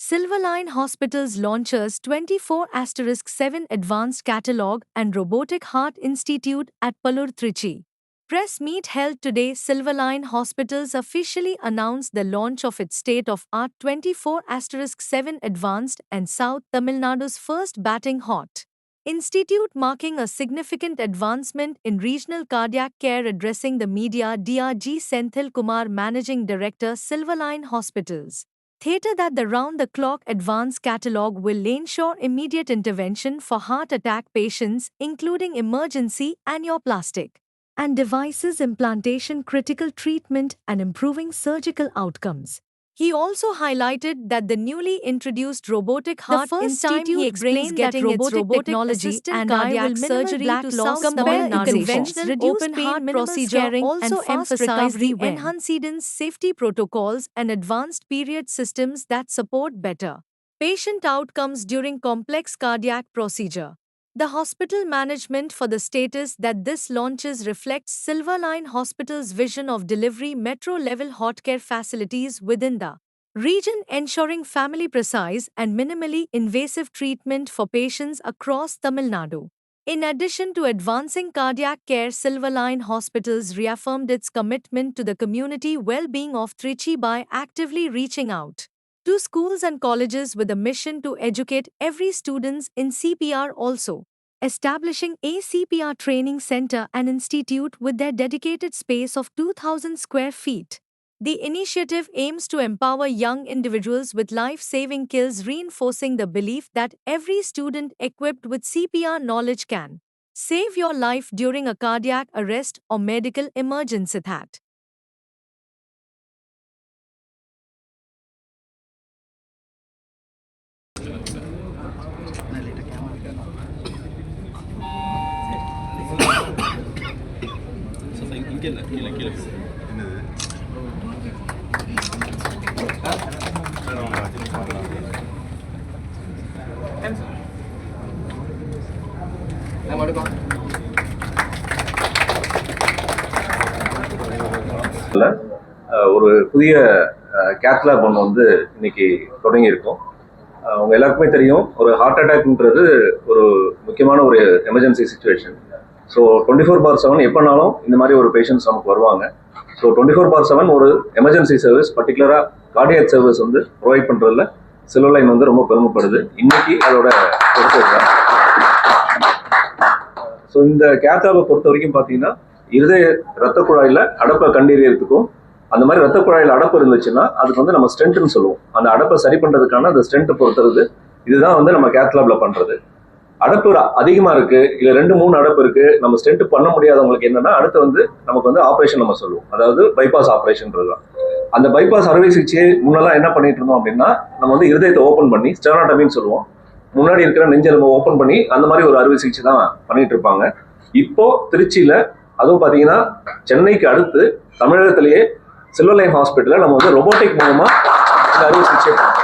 Silverline Hospitals launches 24*7 Advanced Catalog and Robotic Heart Institute at Pallur, Trichy. Press meet held today. Silverline Hospitals officially announced the launch of its state-of-art 24*7 Advanced and South Tamil Nadu's first batting heart institute, marking a significant advancement in regional cardiac care. Addressing the media, Dr. Senthil Kumar, Managing Director, Silverline Hospitals, Theatre, that the round-the-clock advanced catalog will ensure immediate intervention for heart attack patients, including emergency angioplastic and devices implantation, critical treatment, and improving surgical outcomes. He also highlighted that the newly introduced robotic heart institute, he explained, that robotic technology and cardiac surgery to South Tamil Nadu conventional open heart procedure, also emphasized the enhanced safety protocols and advanced period systems that support better patient outcomes during complex cardiac procedure. The hospital management for the status that this launches reflects Silverline Hospital's vision of delivery metro-level healthcare facilities within the region, ensuring family precise and minimally invasive treatment for patients across Tamil Nadu. In addition to advancing cardiac care, Silverline Hospitals reaffirmed its commitment to the community well-being of Trichy by actively reaching out to schools and colleges with a mission to educate every student in CPR, also establishing a CPR training center and institute with their dedicated space of 2,000 square feet. The initiative aims to empower young individuals with life-saving skills, reinforcing the belief that every student equipped with CPR knowledge can save your life during a cardiac arrest or medical emergency. ஒரு புதிய cath lab ஒன்று வந்து இன்னைக்கு தொடங்கியிருக்கோம். அவங்க எல்லாருக்குமே தெரியும், ஒரு heart அட்டாக்ன்றது ஒரு முக்கியமான ஒரு எமர்ஜென்சி சுச்சுவேஷன். ஸோ 24/7 எப்போனாலும் இந்த மாதிரி ஒரு பேஷண்ட்ஸ் நமக்கு வருவாங்க. ஸோ 24/7 ஒரு எமர்ஜென்சி சர்வீஸ், பர்டிகுலராக கார்டியாக் சர்வீஸ் வந்து ப்ரொவைட் பண்ணுறதுல சில்வர்லைன் வந்து ரொம்ப பெருமைப்படுது. இன்னைக்கு அதோட பொறுத்த ஸோ இந்த கேத்லாபை பொறுத்த வரைக்கும் பார்த்தீங்கன்னா, இருதய ரத்த குழாயில் அடப்பை கண்டறியறதுக்கும், அந்த மாதிரி ரத்த குழாயில் அடப்பு இருந்துச்சுன்னா அதுக்கு வந்து நம்ம ஸ்டென்ட்னு சொல்லுவோம். அந்த அடப்பை சரி பண்ணுறதுக்கான அந்த ஸ்டென்ட் பொறுத்துறது இதுதான் வந்து நம்ம கேத்லாப்ல பண்ணுறது. அடப்பு அதிகமாக இருக்குது, இல்லை 2-3 அடப்பு இருக்குது, நம்ம ஸ்டென்ட் பண்ண முடியாதவங்களுக்கு என்னன்னா அடுத்து வந்து நமக்கு வந்து ஆப்ரேஷன் நம்ம சொல்லுவோம், அதாவது பைபாஸ் ஆப்ரேஷன்றது தான். அந்த பைபாஸ் அறுவை சிகிச்சையை முன்னெல்லாம் என்ன பண்ணிட்டு இருந்தோம் அப்படின்னா, நம்ம வந்து இருதயத்தை ஓப்பன் பண்ணி ஸ்டெர்னாட்டமின்னு சொல்லுவோம், முன்னாடி இருக்கிற நெஞ்செலும்பை ஓப்பன் பண்ணி அந்த மாதிரி ஒரு அறுவை சிகிச்சை தான் பண்ணிட்டு இருப்பாங்க. இப்போ திருச்சியில, அதுவும் பார்த்தீங்கன்னா சென்னைக்கு அடுத்து தமிழகத்திலேயே சில்வர்லைன் ஹாஸ்பிட்டலில் நம்ம வந்து ரொபோட்டிக் மூலமா இந்த அறுவை சிகிச்சை பண்ணுறோம்.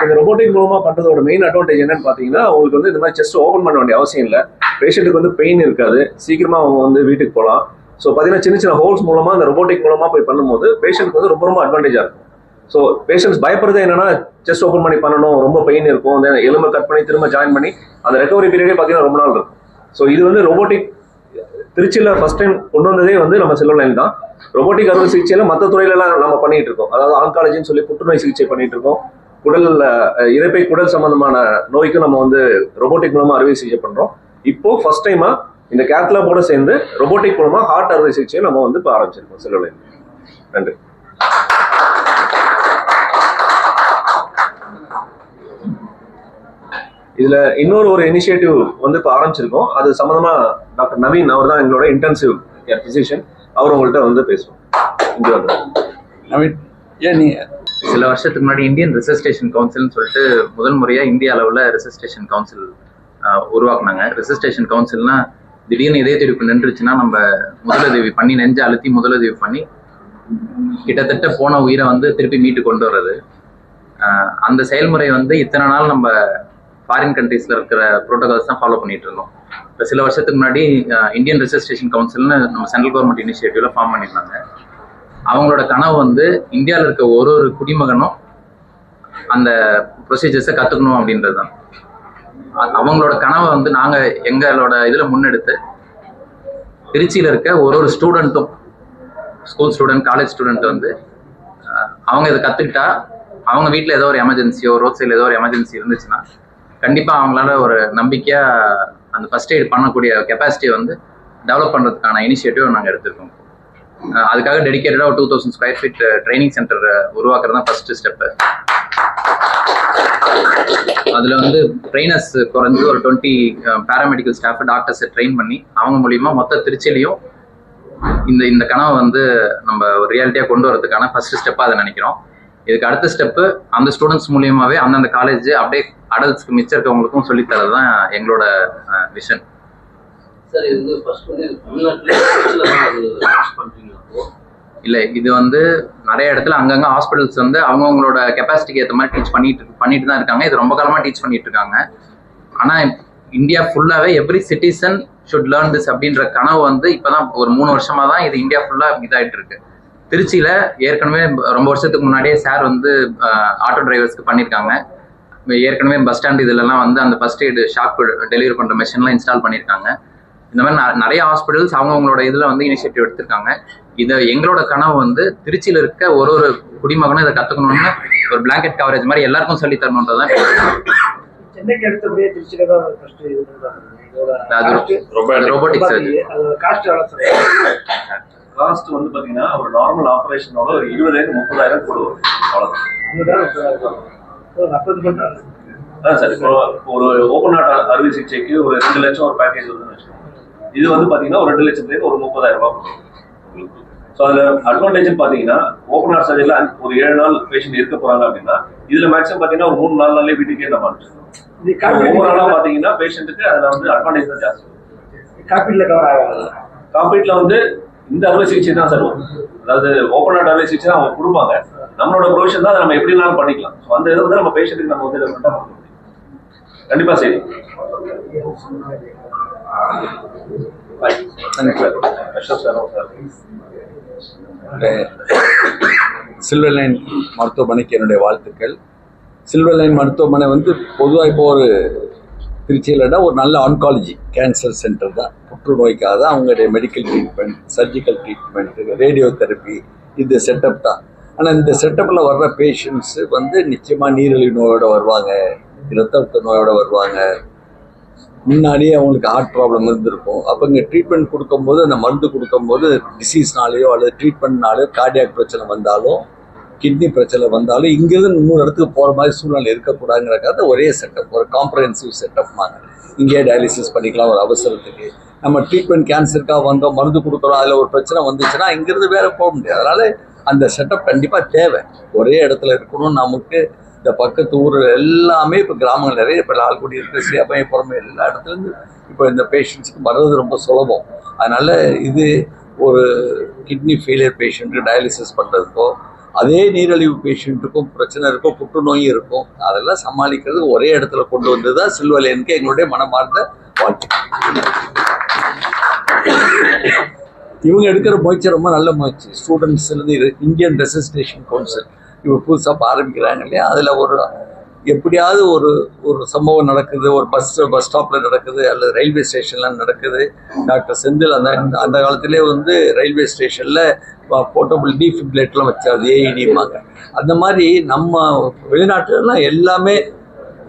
இந்த ரொபோட்டிக் மூலமா பண்றதோட மெயின் அட்வான்டேஜ் என்னன்னு பார்த்தீங்கன்னா, அவங்களுக்கு வந்து இந்த மாதிரி செஸ்ட் ஓப்பன் பண்ண வேண்டிய அவசியம் இல்லை, பேஷண்ட்டுக்கு வந்து பெயின் இருக்காது, சீக்கிரமா அவங்க வந்து வீட்டுக்கு போகலாம். ஸோ பார்த்தீங்கன்னா சின்ன சின்ன ஹோல்ஸ் மூலமா இந்த ரொபோட்டிக் மூலமா போய் பண்ணும்போது பேஷண்ட்டுக்கு வந்து ரொம்ப ரொம்ப அட்வான்டேஜா இருக்கும். ஸோ பேஷண்ட்ஸ் பயப்படுறது என்னன்னா, செஸ்ட் ஓப்பன் பண்ணி பண்ணணும், ரொம்ப பெயின் இருக்கும், அந்த எலும்பை கட் பண்ணி திரும்ப ஜாயின் பண்ணி அந்த ரெக்கவரி பீரியடே பார்த்தீங்கன்னா ரொம்ப நாள் இருக்கும். ஸோ இது வந்து ரொபோட்டிக் திருச்சியில் ஃபர்ஸ்ட் டைம் கொண்டு வந்ததே வந்து நம்ம சில்வர்லைன் தான். ரொபோட்டிக் அறுவை சிகிச்சையில மற்ற துறையிலலாம் நம்ம பண்ணிட்டு இருக்கோம், அதாவது ஆன்காலஜின்னு சொல்லி புற்றுநோய் சிகிச்சை பண்ணிட்டு இருக்கோம், இரைப்பை குடல் சம்பந்தமான நோய்க்கு நம்ம வந்து ரொபோட்டிக் மூலமா அறுவை சிகிச்சை பண்றோம். இப்போ ஃபர்ஸ்ட் டைமா இந்த கேத்லாபோட சேர்ந்து ரொபோட்டிக் மூலமா ஹார்ட் அறுவை சிகிச்சையை நம்ம வந்து இப்போ ஆரம்பிச்சிருக்கோம் சில்வர்லைன். நன்றி. இதுல இன்னொரு ஒரு இனிஷியேட்டிவ் வந்து இப்போ ஆரம்பிச்சிருக்கோம், அது சம்பந்தமா டாக்டர் நவீன், அவர் தான் எங்களோட இன்டென்சிவ் கேர் பிசிஷியன், அவர் உங்கள்கிட்ட வந்து பேசுவோம். இங்க வந்து நவீன், சில வருஷத்துக்கு முன்னாடி இந்தியன் ரெசிஸ்டேஷன் கவுன்சில்னு சொல்லிட்டு முதல் முறையாக இந்திய அளவில் ரெசிஸ்டேஷன் கவுன்சில் உருவாக்குனாங்க. ரெசிஸ்டேஷன் கவுன்சில்னா திடீர்னு இதய துடிப்பு நின்றுச்சுன்னா நம்ம முதலுதவி பண்ணி, நெஞ்சை அழுத்தி முதலுதவி பண்ணி கிட்டத்தட்ட போன உயிரை வந்து திருப்பி மீட்டு கொண்டு வர்றது. அந்த செயல்முறை வந்து இத்தனை நாள் நம்ம ஃபாரின் கண்ட்ரீஸில் இருக்கிற ப்ரோட்டோகால்ஸ் தான் ஃபாலோ பண்ணிட்டு இருந்தோம். இப்போ சில வருஷத்துக்கு முன்னாடி இந்தியன் ரெசிஸ்டேஷன் கவுன்சில்னு நம்ம சென்ட்ரல் கவர்மெண்ட் இனிஷியேட்டிவ்ல ஃபார்ம் பண்ணியிருந்தாங்க. அவங்களோட கனவு வந்து இந்தியாவில் இருக்க ஒரு குடிமகனும் அந்த ப்ரொசீஜர்ஸை கற்றுக்கணும் அப்படின்றது தான். அவங்களோட கனவை வந்து நாங்கள் எங்களோட இதில் முன்னெடுத்து திருச்சியில் இருக்க ஒரு ஸ்டூடெண்ட்டும், ஸ்கூல் ஸ்டூடெண்ட், காலேஜ் ஸ்டூடெண்ட் வந்து அவங்க இதை கற்றுக்கிட்டா அவங்க வீட்டில் ஏதோ ஒரு எமர்ஜென்சியோ, ரோட் சைடில் ஏதோ ஒரு எமர்ஜென்சி இருந்துச்சுன்னா கண்டிப்பாக அவங்களால ஒரு நம்பிக்கையாக அந்த ஃபர்ஸ்ட் எய்ட் பண்ணக்கூடிய கெப்பாசிட்டியை வந்து டெவலப் பண்ணுறதுக்கான இனிஷியேட்டிவ் நாங்கள் எடுத்திருக்கோம். அதுக்காக டெடிக்கேட்டடாக ஒரு 2000 ஸ்கொயர் ஃபீட் ட்ரைனிங் சென்டர் உருவாக்குறது தான் ஃபர்ஸ்ட் ஸ்டெப்பு. அதில் வந்து ட்ரெயினர்ஸ் குறைஞ்சு ஒரு 20 பேராமெடிக்கல் ஸ்டாஃப், டாக்டர்ஸை ட்ரெயின் பண்ணி அவங்க மூலியமாக மொத்த திருச்சிலையும் இந்த கனவை வந்து நம்ம ஒரு ரியாலிட்டியாக கொண்டு வரதுக்கான ஃபர்ஸ்ட் ஸ்டெப்பாக அதை நினைக்கிறோம். இதுக்கு அடுத்த ஸ்டெப்பு அந்த ஸ்டூடெண்ட்ஸ் மூலியமாகவே அந்தந்த காலேஜ் அப்படியே அடல்ட்ஸ்க்கு மிச்சம் இருக்கவங்களுக்கும் சொல்லித்தரது தான் எங்களோட விஷன். சார், இது வந்து ஃபர்ஸ்ட் வந்து இல்லை, இது வந்து நிறைய இடத்துல அங்கங்கே ஹாஸ்பிட்டல்ஸ் வந்து அவங்கவுங்களோட கெப்பாசிட்டிக்கு ஏற்ற மாதிரி டீச் பண்ணிட்டு தான் இருக்காங்க. இது ரொம்ப காலமாக டீச் பண்ணிட்டு இருக்காங்க. ஆனால் இந்தியா ஃபுல்லாகவே every citizen should learn this அப்படின்ற கனவு வந்து இப்போ தான் ஒரு 3 வருஷமாக தான் இது இந்தியா ஃபுல்லாக இதாகிட்டு இருக்கு. திருச்சியில் ஏற்கனவே ரொம்ப வருஷத்துக்கு முன்னாடியே சார் வந்து ஆட்டோ டிரைவர்ஸ்க்கு பண்ணியிருக்காங்க. ஏற்கனவே பஸ் ஸ்டாண்ட் இதுலலாம் வந்து அந்த ஃபர்ஸ்ட் எய்டு ஷாக் டெலிவரி பண்ணுற மெஷின்லாம் இன்ஸ்டால் பண்ணியிருக்காங்க. இந்த மாதிரி நிறைய ஹாஸ்பிட்டல்ஸ் அவங்கவுங்களோட இதில் வந்து இனிஷியேட்டிவ் எடுத்திருக்காங்க. இதை எங்களோட கனவு வந்து திருச்சியில் இருக்க ஒரு குடிமகனும் இதை கற்றுக்கணும்னு ஒரு பிளாங்கெட் கவரேஜ் மாதிரி எல்லாருக்கும் சொல்லி தரணுன்றதான். சென்னைக்கு அடுத்தபடியே திருச்சியில தான் ரோபோட்டிக் சர்ஜரி. காஸ்ட் வந்து பாத்தீங்கன்னா ஒரு நார்மல் ஆபரேஷனோட ஒரு 20,000-30,000 போடுவோம். அவ்வளவுதான் சார். இப்போ ஒரு ஓப்பன் ஹார்ட் அறுவை சிகிச்சைக்கு ஒரு 2 லட்சம் ஒரு பேக்கேஜ் வருதுன்னு வச்சுக்கோங்க. இது வந்து பாத்தீங்கன்னா ஒரு 2 லட்சத்துலேருந்து ஒரு 30,000 ரூபாய் போடும். ஸோ அதுல அட்வான்டேஜ் பாத்தீங்கன்னா ஓப்பன் ஹார்ட் சர்ஜரியில ஒரு 7 நாள் பேஷண்ட் இருக்க போறாங்க அப்படின்னா இதுல மேக்ஸிமம் பாத்தீங்கன்னா ஒரு 3-4 நாள்லயே வீட்டுக்கே நம்ம அனுப்பிச்சிருக்கோம். ஒவ்வொரு நாளா பாத்தீங்கன்னா பேஷண்ட்டுக்கு அதுல வந்து அட்வான்டேஜ் தான் ஜாஸ்தி. காப்பீட்ல வந்து இந்த அறுவை சிகிச்சை தான் சார் வரும். அதாவது ஓப்பன் ஹார்ட் அறுவை சிகிச்சை அவங்க கொடுப்பாங்க. நம்மளோட ப்ரொவிஷன் தான் அதை நம்ம எப்படினாலும் பண்ணிக்கலாம். ஸோ அந்த இதை வந்து நம்ம பேஷண்ட்டுக்கு நம்ம வந்து ரெஃபரெண்டாக பண்ண முடியும். கண்டிப்பா சரி. சில்வர் லைன் மருத்துவமனைக்கு என்னுடைய வாழ்த்துக்கள். சில்வர் லைன் மருத்துவமனை வந்து பொதுவாக இப்போ ஒரு திருச்சியில் ஒரு நல்ல ஆன்காலஜி கேன்சர் சென்டர் தான். புற்றுநோய்க்காக தான் அவங்களுடைய medical treatment, surgical treatment, radio therapy, இந்த செட்டப் தான். ஆனால் இந்த செட்டப்பில் வர்ற பேஷண்ட்ஸு வந்து நிச்சயமாக நீரிழிவு நோயோடு வருவாங்க, இரத்த அழுத்த நோயோடு வருவாங்க, முன்னாடியே அவங்களுக்கு ஹார்ட் ப்ராப்ளம் இருந்திருக்கும். அப்போ இங்கே ட்ரீட்மெண்ட் கொடுக்கும்போது, அந்த மருந்து கொடுக்கும்போது டிசீஸ்னாலேயோ அல்லது ட்ரீட்மெண்ட்னாலேயோ கார்டியாக் பிரச்சனை வந்தாலும், கிட்னி பிரச்சனை வந்தாலும் இங்கேருந்து இன்னொரு இடத்துக்கு போகிற மாதிரி சூழ்நிலை இருக்கக்கூடாதுங்கிறக்காக ஒரே செட்டப், ஒரு காம்ப்ரஹென்சிவ் செட்டப் மாதிரி இங்கேயே டயாலிசிஸ் பண்ணிக்கலாம். ஒரு அவசரத்துக்கு நம்ம ட்ரீட்மெண்ட் கேன்சருக்காக வந்தோம், மருந்து கொடுக்குறோம், அதில் ஒரு பிரச்சனை வந்துச்சுன்னா இங்கேருந்து வேறு போக முடியாது. அதனால் அந்த செட்டப் கண்டிப்பாக தேவை. ஒரே இடத்துல இருக்கணும். நமக்கு இந்த பக்கத்து ஊர் எல்லாமே இப்போ கிராமங்கள் நிறைய இப்போ லால்குடி இருக்குது, சேப்பையப்புறமே எல்லா இடத்துலேருந்து இப்போ இந்த பேஷண்ட்ஸுக்கு வர்றது ரொம்ப சுலபம். அதனால் இது ஒரு கிட்னி ஃபெயிலியர் பேஷண்ட்டு டயாலிசிஸ் பண்ணுறதுக்கோ, அதே நீரிழிவு பேஷண்ட்டுக்கும் பிரச்சனை இருக்கும், புற்றுநோயும் இருக்கும், அதெல்லாம் சமாளிக்கிறது ஒரே இடத்துல கொண்டு வந்தது தான் சில்வர் லைனுக்கு எங்களுடைய மனமார்ந்த வாழ்க்கை. இவங்க எடுக்கிற முயற்சி ரொம்ப நல்ல முயற்சி. ஸ்டூடெண்ட்ஸ்லேருந்து இந்தியன் ரெசிஸ்டேஷன் கவுன்சில் இப்போ புதுசாக ஆரம்பிக்கிறாங்க இல்லையா, அதில் ஒரு எப்படியாவது ஒரு சம்பவம் நடக்குது, ஒரு பஸ் ஸ்டாப்பில் நடக்குது அல்லது ரயில்வே ஸ்டேஷனில் நடக்குது. டாக்டர் செந்தில் அந்த காலத்திலே வந்து ரயில்வே ஸ்டேஷனில் போர்ட்டபிள் டிஃபிப்ரிலேட்டர்லாம் வச்சாது, ஏஇடிமாங்க. அந்த மாதிரி நம்ம வெளிநாட்டுலலாம் எல்லாமே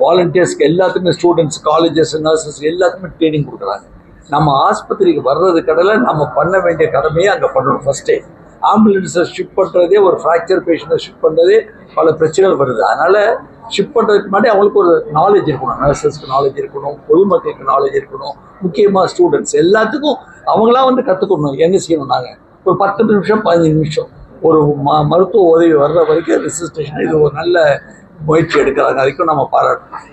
வாலண்டியர்ஸ்க்கு எல்லாத்துக்குமே, ஸ்டூடெண்ட்ஸ், காலேஜஸ், நர்சஸ் எல்லாத்துக்குமே ட்ரைனிங் கொடுக்குறாங்க. நம்ம ஆஸ்பத்திரிக்கு வர்றது கடையில் நம்ம பண்ண வேண்டிய கடமையை அங்கே பண்ணணும். ஃபஸ்ட்டே ஆம்புலன்ஸை ஷிஃப்ட் பண்ணுறதே, ஒரு ஃப்ராக்சர் பேஷண்ட்டை ஷிஃப்ட் பண்ணுறதே பல பிரச்சனைகள் வருது. அதனால் ஷிஃப்ட் பண்ணுறதுக்கு முன்னாடி அவங்களுக்கு ஒரு நாலேஜ் இருக்கணும், நர்சஸ்க்கு நாலேஜ் இருக்கணும், பொதுமக்களுக்கு நாலேஜ் இருக்கணும், முக்கியமாக ஸ்டூடெண்ட்ஸ் எல்லாத்துக்கும் அவங்களாம் வந்து கற்றுக்கணும். என்ன செய்யணும், நாங்கள் ஒரு 10 நிமிஷம் 15 நிமிஷம் ஒரு மருத்துவ உதவி வர்ற வரைக்கும் ரெசிஸ்டேஷன் இது ஒரு நல்ல முயற்சி எடுக்கிறாங்க. அதுக்கும் நம்ம பாராட்டணும்.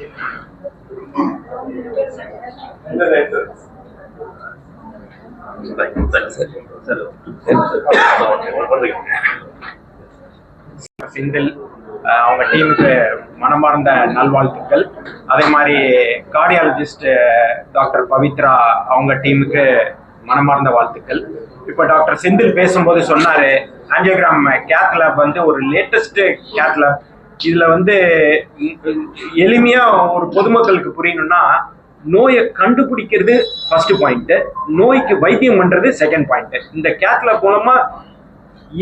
செந்தில் அவங்க டீமுக்கு மனமார்ந்த நல்வாழ்த்துக்கள். அதே மாதிரி கார்டியாலஜிஸ்ட் டாக்டர் பவித்ரா அவங்க டீமுக்கு மனமார்ந்த வாழ்த்துக்கள். இப்போ டாக்டர் செந்தில் பேசும்போது சொன்னார், ஆஞ்சியோகிராம் கேத் லேப் வந்து ஒரு லேட்டஸ்ட் கேத் லேப் இதுல வந்து எளிமையா ஒரு பொதுமக்களுக்கு புரியணும்னா, நோயை கண்டுபிடிக்கிறது ஃபர்ஸ்ட் பாயிண்ட், நோய்க்கு வைத்தியம் பண்றது செகண்ட் பாயிண்ட். இந்த கேத்லாப் மூலமா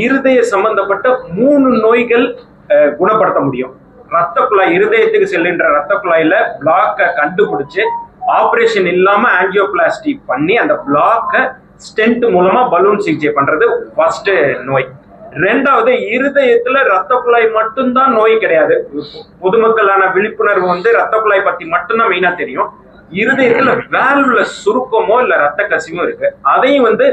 இருதய சம்பந்தப்பட்ட 3 நோய்கள் குணப்படுத்த முடியும். ரத்த குழாய், இருதயத்துக்கு செல்லுன்ற ரத்த குழாயில பிளாக்கை கண்டுபிடிச்சு ஆபரேஷன் இல்லாம ஆஞ்சியோபிளாஸ்டி பண்ணி அந்த பிளாக்கை ஸ்டென்ட் மூலமா பலூன் சிகிச்சை பண்றது ஃபர்ஸ்ட் நோய். ரெண்டாவது, இருதயத்துல ரத்த குழாய் மட்டும்தான் நோய் கிடையாது. பொதுமக்களான விழிப்புணர்வு வந்து ரத்த குழாய் பத்தி மட்டும்தான் மெயினா தெரியும். இருதயத்துல வேல்வ்ல சுருக்கமோ இல்ல ரத்த கசிவோ இருக்கு, அதையும் வந்து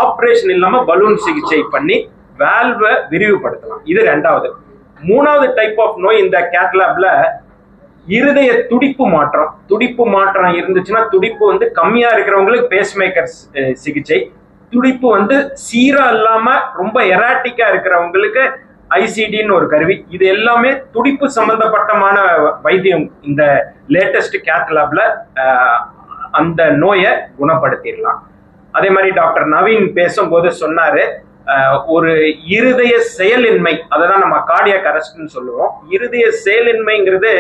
ஆபரேஷன் இல்லாம பலூன் சிகிச்சை பண்ணி வேல்வை விரிவுபடுத்தலாம். இது ரெண்டாவது. மூணாவது டைப் ஆஃப் நோய் இந்த கேத்லாப்ல இருதய துடிப்பு மாற்றம். துடிப்பு மாற்றம் இருந்துச்சுன்னா, துடிப்பு வந்து கம்மியா இருக்கிறவங்களுக்கு பேஸ் மேக்கர் சிகிச்சை, துடிப்பு வந்து சீரா இல்லாம ரொம்ப எராட்டிக்கா இருக்கிறவங்களுக்கு ஐசிடின்னு ஒரு கருவி. இது எல்லாமே துடிப்பு சம்பந்தப்பட்டமான வைத்தியம். இந்த லேட்டஸ்ட் கேத்லாப்ல அந்த நோயை குணப்படுத்திடலாம். அதே மாதிரி டாக்டர் நவீன் பேசும்போது சொன்னாரு, ஒரு இருதய செயலின்மை, அதான் நம்ம கார்டியாக் அரெஸ்ட்னு சொல்லுவோம். இருதய செயலின்மைங்கிறது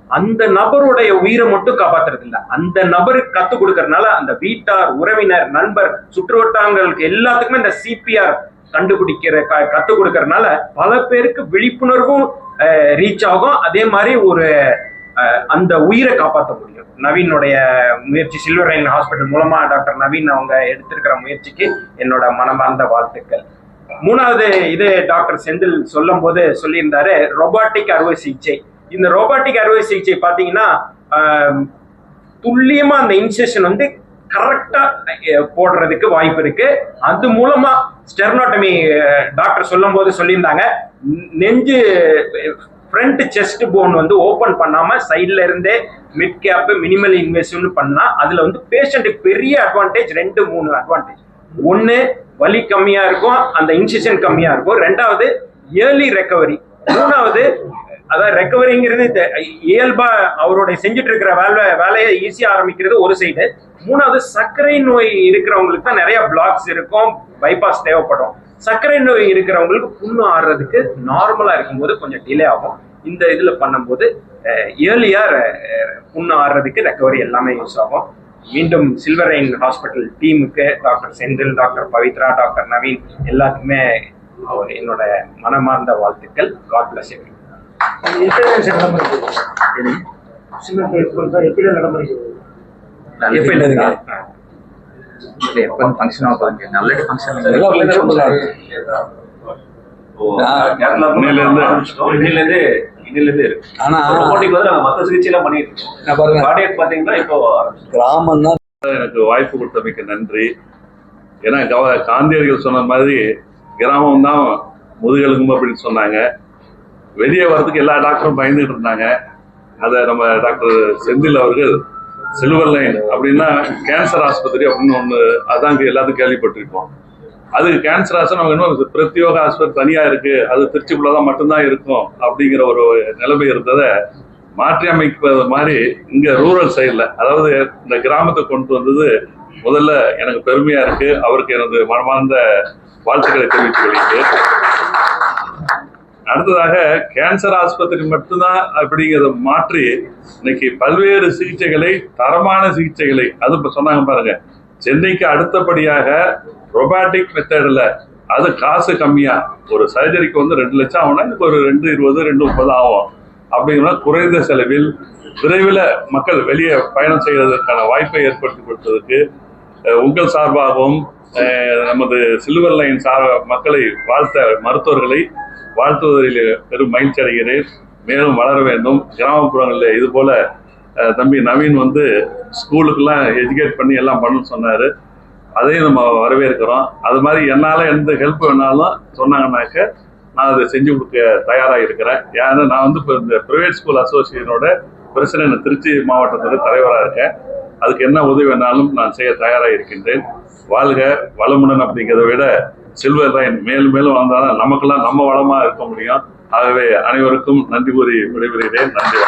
அந்த நபருடைய உயிரை மட்டும் காப்பாத்துறது இல்லை, அந்த நபருக்கு கத்துக் கொடுக்கறதுனால அந்த வீட்டார், உறவினர், நண்பர், சுற்றுவட்டாரங்களுக்கு எல்லாத்துக்குமே இந்த சிபிஆர் கத்துக் கொடுக்கறதுனால பல பேருக்கு விழிப்புணர்வும் ரீச் ஆகும். அதே மாதிரி ஒரு அந்த உயிரை காப்பாற்ற முடியும். நவீனுடைய முயற்சி, சில்வர் லைன் ஹாஸ்பிட்டல் மூலமா டாக்டர் நவீன் அவங்க எடுத்திருக்கிற முயற்சிக்கு என்னோட மனமார்ந்த வாழ்த்துக்கள். மூணாவது இது டாக்டர் செந்தில் சொல்லும் போது சொல்லியிருந்தாரு, ரோபாட்டிக் அறுவை சிகிச்சை. இந்த ரோபாட்டிக் அறுவை சிகிச்சை பார்த்தீங்கன்னா துல்லியமா அந்த இன்செஷன் வந்து கரெக்டா போடுறதுக்கு வாய்ப்பு இருக்கு. அது மூலமா ஸ்டெர்னோட்டமி டாக்டர் சொல்லும் போது சொல்லியிருந்தாங்க, நெஞ்சு ஃப்ரண்ட் செஸ்ட் போன் வந்து ஓபன் பண்ணாம சைட்ல இருந்தே மிட் கேப் மினிமல் இன்வேசிவ்னு பண்ணா அதுல வந்து பேஷண்ட்டுக்கு பெரிய அட்வான்டேஜ், 2-3 அட்வான்டேஜ். ஒன்னு, வலி கம்மியா இருக்கும், அந்த இன்சிஷன் கம்மியா இருக்கும். ரெண்டாவது, ஏர்லி ரெக்கவரி. மூணாவது, அதாவது ரெக்கவரிங்கிறது இயல்பா அவருடைய செஞ்சுட்டு இருக்கிற வேலையை ஈஸியா ஆரம்பிக்கிறது ஒரு சைடு. மூணாவது, சர்க்கரை நோய் இருக்கிறவங்களுக்கு தான் நிறைய பிளாக்ஸ் இருக்கும், பைபாஸ் தேவைப்படும். சர்க்கரை நோய் இருக்கிறவங்களுக்கு புண்ணு ஆடுறதுக்கு நார்மலா இருக்கும்போது கொஞ்சம் டிலே ஆகும். இந்த இதுல பண்ணும்போது ஏர்லியா புண்ணு ஆடுறதுக்கு ரெக்கவரி எல்லாமே யூஸ் ஆகும். மீண்டும் சில்வர் லைன் ஹாஸ்பிட்டல் டீமுக்கு, doctor Senthil, doctor Pavithra, doctor Naveen எல்லாத்துக்குமே என்னோட மனமார்ந்த வாழ்த்துக்கள். God bless you. கிராமம் தான். எனக்கு வாய்ப்பு கொடுத்தமைக்கு நன்றி. ஏன்னா காந்தியடிகள் சொன்ன மாதிரி கிராமம் தான் முதுகெலும்பு அப்படின்னு சொன்னாங்க. வெளியே வர்றதுக்கு எல்லா டாக்டரும் பயந்துட்டு இருந்தாங்க. அதை நம்ம டாக்டர் செந்தில் அவர்கள் சில்வர் லைன் அப்படின்னா கேன்சர் ஆஸ்பத்திரி அப்படின்னு ஒன்று, அதான் எல்லாத்துக்கும் கேள்விப்பட்டிருப்போம். அது கேன்சர் ஆஸ்பத்திரி நமக்கு இன்னும் பிரத்யோக ஆஸ்பத்திரி தனியாக இருக்கு, அது திருச்சிக்குள்ளதான் மட்டும்தான் இருக்கும் அப்படிங்கிற ஒரு நிலைமை இருந்ததை மாற்றி அமைப்பது மாதிரி இங்க ரூரல் சைடில், அதாவது இந்த கிராமத்தை கொண்டு வந்தது முதல்ல எனக்கு பெருமையா இருக்கு. அவருக்கு எனது மனமார்ந்த வாழ்த்துக்களை தெரிவித்துக் கொள்கிறேன். அடுத்ததாக கேன்சர் ஆஸ்பத்திரி மட்டும்தான் அப்படிங்கிறத மாற்றி இன்னைக்கு பல்வேறு சிகிச்சைகளை, தரமான சிகிச்சைகளை, அது இப்ப சொன்னாங்க பாருங்க, சென்னைக்கு அடுத்தபடியாக ரொபாட்டிக் மெத்தட்ல, அது காசு கம்மியா, ஒரு சர்ஜரிக்கு வந்து 2 லட்சம் ஆகும்னா இதுக்கு ஒரு 220, 230 ஆகும். அப்படிங்கிற குறைந்த செலவில் விரைவில் மக்கள் வெளியே பயணம் செய்வதற்கான வாய்ப்பை ஏற்படுத்தி கொடுத்ததுக்கு உங்கள் சார்பாகவும் நமது சில்வர் லைன் மக்களை மருத்துவர்களை வாழ்த்துவதில் பெரும் மகிழ்ச்சி அடைகிறேன். மேலும் வளர வேண்டும். கிராமப்புறங்களில் இது போல தம்பி நவீன் வந்து ஸ்கூலுக்கெல்லாம் எஜுகேட் பண்ணி எல்லாம் பண்ணணும்னு சொன்னார். அதையும் நம்ம வரவேற்கிறோம். அது மாதிரி என்னால் எந்த ஹெல்ப் வேணாலும் சொன்னாங்கன்னாக்க நான் அதை செஞ்சு கொடுக்க தயாராக இருக்கிறேன். ஏன்னா நான் வந்து இப்போ இந்த ப்ரைவேட் ஸ்கூல் அசோசியேஷனோட பிரசிடென்ட், திருச்சி மாவட்டத்தோட தலைவராக இருக்கேன். அதுக்கு என்ன உதவி வேணாலும் நான் செய்ய தயாராக இருக்கின்றேன். வாழ்க வளமுடன். அப்படிங்கிறத விட சில்வர் லைன் மேலும் மேலும் வந்தால் நமக்கெல்லாம் நம்ம வளமாக இருக்க முடியும். ஆகவே அனைவருக்கும் நன்றி கூறி விடைபெறுகிறேன். நன்றி.